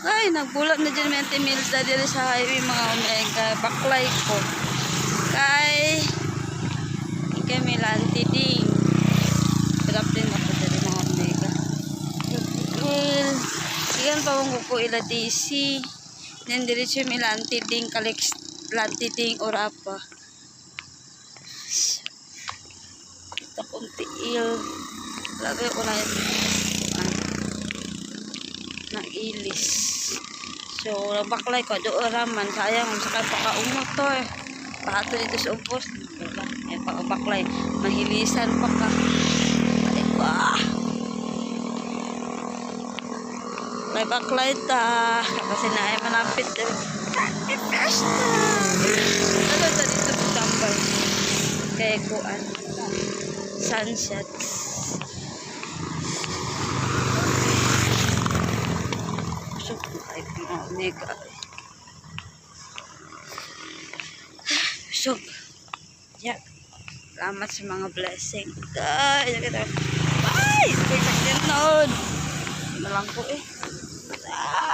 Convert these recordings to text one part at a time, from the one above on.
Ay, nagbulat na dyan may Milda diri sa highway mga omega. Baklay ko. Kay may lanti ding. Sarap din ako diri mga omega. Iyan pa mong ko ila DC. Then diri siya may lanti ding kalex lanti ding ora pa. Kita kong tiil. Lagi ko na nag-ilis. So, nabaklay ko. Doon raman. Sayang. Sakay pa ka-umot to eh. Pahato dito sa upos. Ay, pag-baklay. Mahilisan pa ka. Ay, ba. May baklay ta. Kasi na ay manapit. Ay, pesta. Ano ta dito tambay? Kaya kuan. Sunsets. Omega. So, yeah. Salamat sa mga blessing. Ay, sakit noon. Malang ko eh.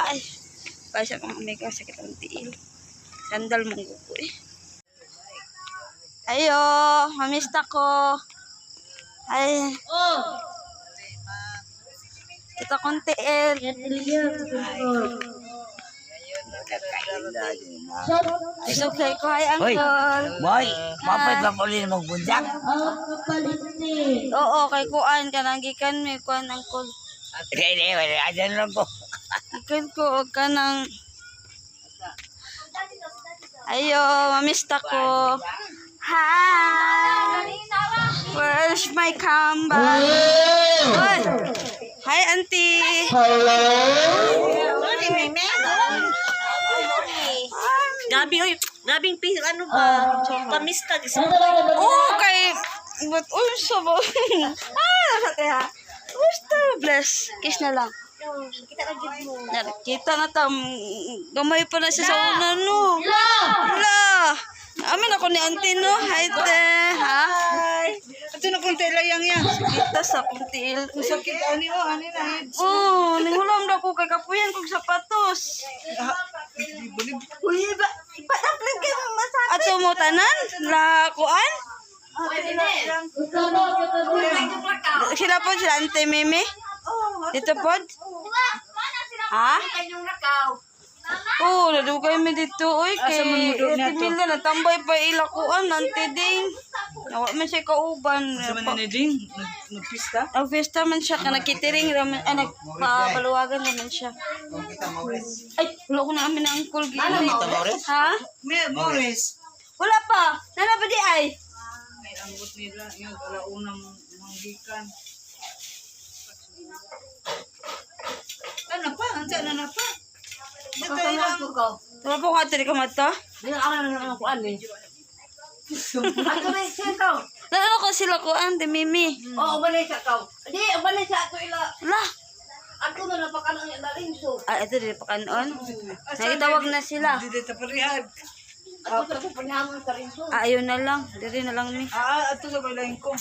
Ay, pa sa mga omega, sakit ang tiil. Sandal mong ko eh. Ayo, mamista ko. Ay. Oh. Kita konti el. It's okay ko. Hi, uncle. Boy, mapait lang ulit mong bunjak. Oo, kay kuan ka nang gikan may kuan uncle. Hindi, ayan lang po. Gikan ko og kanang ayo, mamista ko. Hi. Where's my comeback? Oy. Hi, auntie. Hello. Gabi, oy. Gabing ano ba? Kamista. Oh, kay but also ba? Kaya gusto bless. Kiss na lang. Kita ka gid mo. Kita na tam gamay pa na siya sa una no. La. Amin ako ni auntie no. Hi te. Hi. Ito na punta ilayang yan. Kita sa kuntil. Sakit ani na. Oh, ningulam na ko kay kapuyan kog sapatos. Uy, ba? Ipadaplan ka mo masabi. Ato mo tanan la kuan? Sila po sila ante meme. Dito po? Ha? Oh, nadugay mi dito oy kay Mila natambay pa ila kuan ante ding. Nawa man siya kauban. Sama ni Ding, nagpista. Nag-fiesta man siya ka nakitering raman nagpapaluwagan naman siya. Ay, wala ko na amin na uncle gini. Ha? Morris. Wala pa. Nana ba di ay? May ambot nila yung alaunang manggikan. Ano pa? Andiyan na pa. Dito ilang ko. Tama po ka tiri ka mata? Dito ako na kuan eh. Ano ba siya ka? Lalo ko sila kuan de mimi. Oo, balay sa ka. Di, balay sa ato ila. La. Ato na napakanang ilalinso. Ah, ito di pa kanon. Nagitawag na sila. Dito parihad. Ato sa panyaman ka rin so. Ah, ayun na lang. Diri na lang mi. Ato sa balay ko.